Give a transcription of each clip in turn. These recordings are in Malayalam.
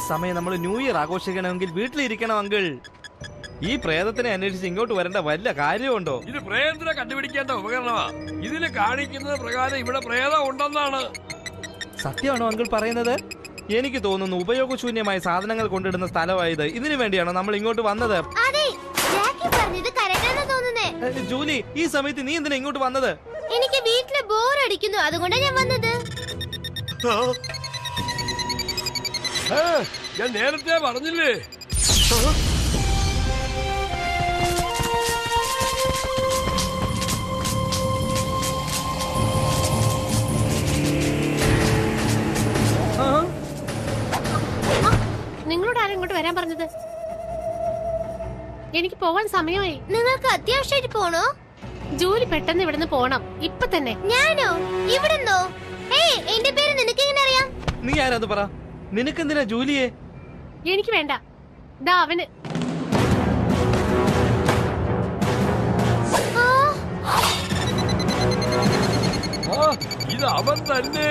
സമയം നമ്മൾ ന്യൂ ഇയർ ആഘോഷിക്കണമെങ്കിൽ വീട്ടിലിരിക്കണം അങ്കിൾ. ഈ പ്രേതത്തിനെ അന്വേഷിച്ച് ഇങ്ങോട്ട് വരേണ്ട വല്ല കാര്യമുണ്ടോ? ഇത് പ്രേതത്തിനെ കണ്ടുപിടിക്കേണ്ട ഉപകരണമാ. ഇതില് കാണിക്കുന്നത് പ്രകാരം ഇവിടെ പ്രേതം ഉണ്ടെന്നാണ്. സത്യമാണോ അങ്കിൾ പറയുന്നത്? എനിക്ക് തോന്നുന്നു ഉപയോഗശൂന്യമായ സാധനങ്ങൾ കൊണ്ടിടുന്ന സ്ഥലമായത്. ഇതിനു വേണ്ടിയാണോ നമ്മൾ ഇങ്ങോട്ട് വന്നത്? ജൂലി, ഈ സമയത്ത് നീ എന്തിനാ ഇങ്ങോട്ട് വന്നത്? എനിക്ക് വീട്ടില് ബോർ അടിക്കുന്നു, അതുകൊണ്ടാണ് ഞാൻ വന്നത്. ഞാൻ നേരത്തെ പറഞ്ഞില്ലേ. നിങ്ങളോട് ആരും ഇങ്ങോട്ട് വരാൻ പറഞ്ഞത്? എനിക്ക് പോവാൻ സമയമായി. നിങ്ങൾക്ക് അത്യാവശ്യമായിട്ട് പോണോ? ജോലി പെട്ടെന്ന് ഇവിടുന്ന് പോണം, ഇപ്പൊ തന്നെ. ഞാനോ? ഇവിടുന്നോ? എന്റെ പേര് നിനക്ക് എങ്ങനെ അറിയാം? നീ ആരാന്ന് പറ. നിനക്കെന്തിനാ ജൂലിയെ? എനിക്ക് വേണ്ട. ദാ അവന്. ഇത് അവൻ തന്നെ.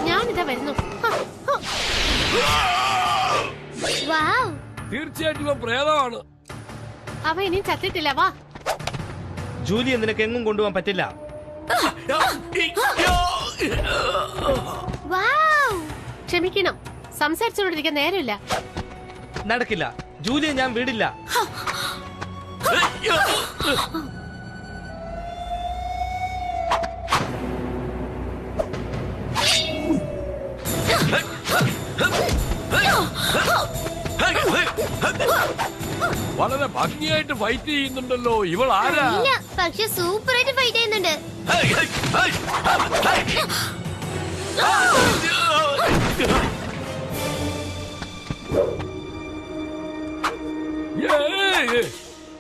ഞാനിതാ വരുന്നു. തീർച്ചയായിട്ടും ഇവൻ പ്രേതമാണ്. അവ ഇനിയും ചത്തിട്ടില്ല. വാ. ജൂലിയെ നിനക്ക് എങ്ങും കൊണ്ടുപോകാൻ പറ്റില്ല. ക്ഷമിക്കണം, സംസാരിച്ചുകൊണ്ടിരിക്കാൻ നേരമില്ല. നടക്കില്ല. ജൂലിയെ ഞാൻ വിടില്ല. വളരെ ഭംഗിയായിട്ട് ഫൈറ്റ് ചെയ്യുന്നുണ്ടല്ലോ. ഇവൾ ആരാ? പക്ഷെ സൂപ്പറായിട്ട് ഫൈറ്റ് ചെയ്യുന്നുണ്ട്.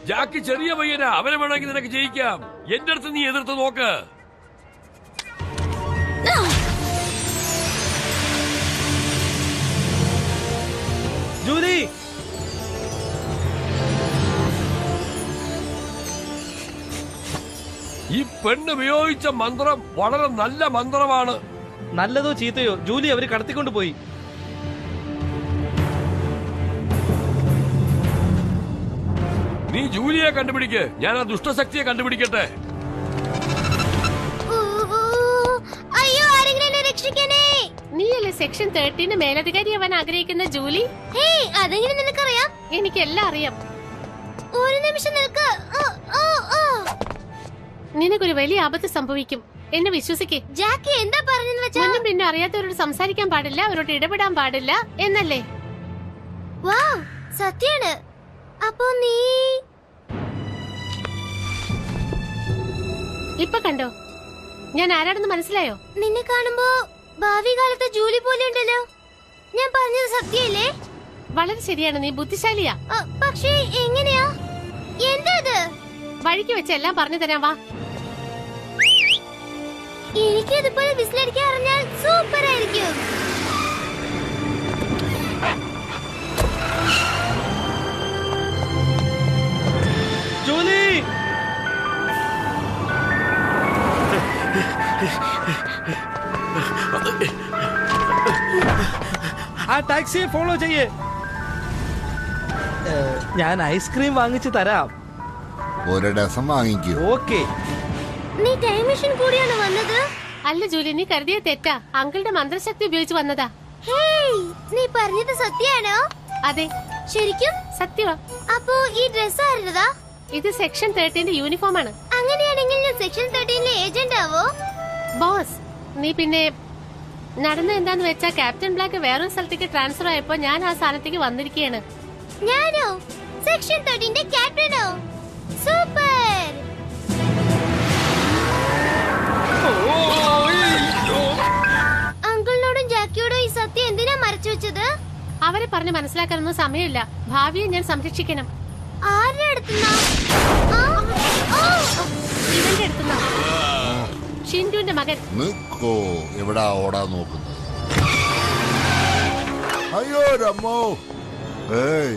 ജാക്കി ചെറിയ പയ്യനാ. അവനെ വേണമെങ്കിൽ നിനക്ക് ജയിക്കാം. എന്റെ അടുത്ത് നീ എതിർത്ത് നോക്ക്. ജൂലി, ഈ പെണ്ണ് ഉപയോഗിച്ച മന്ത്രം വളരെ നല്ല മന്ത്രമാണ്. നല്ലതോ ചീത്തയോ ജൂലി അവര് കടത്തിക്കൊണ്ട് പോയി. നീ ജൂലിയെ കണ്ടുപിടിക്ക്, ഞാൻ ആ ദുഷ്ടശക്തിയെ കണ്ടുപിടിക്കട്ടെ. അയ്യോ, ആരെങ്കിലും രക്ഷിക്കണേ. നീയല്ലേ സെക്ഷൻ 13 മേലധികാരിയാവാൻ ആഗ്രഹിക്കുന്ന ജൂലി? അതെങ്ങനെ നിനക്കറിയാം? എനിക്കെല്ലാം അറിയാം. ഒരു നിമിഷം നിൽക്ക്. നിനക്കൊരു വലിയ ആപത്ത് സംഭവിക്കും, എന്നെ വിശ്വസിക്കേ. ജാക്കി എന്താ പറഞ്ഞെന്ന് വെച്ചാ? മുന്നും പിന്നെ അറിയാത്തവരോട് സംസാരിക്കാൻ പാടില്ല, അവരോട് ഇടപെടാൻ പാടില്ല എന്നല്ലേ? വാവ്, സത്യാണ്. അപ്പോ നീ ഇപ്പൊ കണ്ടോ ഞാൻ ആരാണെന്ന് മനസ്സിലായോ? നിന്നെ കാണുമ്പോ ഭാവി കാലത്തെ ജൂലി പോലെ ഉണ്ടല്ലോ. ഞാൻ പറഞ്ഞത് സത്യല്ലേ? വളരെ ശരിയാണ്, നീ ബുദ്ധിശാലിയാ. പക്ഷേ എങ്ങനെയാ? എന്താ ഇത്? വഴിക്ക് വെച്ച് എല്ലാം പറഞ്ഞു തരാം, വാ. എനിക്ക് ഇതുപോലെ വിസിലടിക്കാൻ അറിഞ്ഞാൽ സൂപ്പർ ആയിരിക്കും. ജൂലി, ആ ടാക്സിയെ ഫോളോ ചെയ്യേ. ഞാൻ ഐസ്ക്രീം വാങ്ങിച്ചു തരാം. ഒരു ഡസൻ വാങ്ങിക്കൂ. ഓക്കെ. നീ ടൈം മെഷീൻ കൂടിയാണ് വന്നത്? അല്ല ജൂലി, നീ കരുതിയ തെറ്റാ. അങ്കിളുടെ മന്ത്രശക്തി ഉപയോഗിച്ച് വന്നതാ. നീ പറഞ്ഞത് സത്യാണോ? അതെ, ശരിക്കും സത്യമാ. അപ്പോ ഈ ഡ്രസ് ആരുടേതാ? ഇത് സെക്ഷൻ 13 യൂണിഫോം ആണ്. അങ്ങനെയാണെങ്കിൽ ഞാൻ സെക്ഷൻ 13 ഏജന്റ് ആവോ? ബോസ്, നീ പിന്നെ നടന്ന എന്താന്ന് വെച്ചാ ക്യാപ്റ്റൻ ബ്ലാക്ക് വേറൊരു സ്ഥലത്തേക്ക് ട്രാൻസ്ഫർ ആയപ്പോ ഞാൻ ആ സ്ഥാനത്തേക്ക് വന്നിരിക്കുകയാണ്. ഞാനോ സെക്ഷൻ 13 ക്യാപ്റ്റനോ? സൂപ്പർ. അങ്കിളിനോടും ജാക്കിയോടും ഈ സത്യം എന്തിനാ മറച്ചു വെച്ചത്? അവരെ പറഞ്ഞ് മനസ്സിലാക്കാനൊന്നും സമയമില്ല. ഭാവിയെ ഞാൻ സംരക്ഷിക്കണം. ആരുടെ അടുത്തുന്നാ? ഇവന്റെ അടുത്തുന്നാ. ഷിൻഡുവിന്റെ മകൻ. നിക്കോ, എവിടാ ഓടാൻ നോക്കുന്നത്? അയ്യോ രമ്മോ. ഏയ്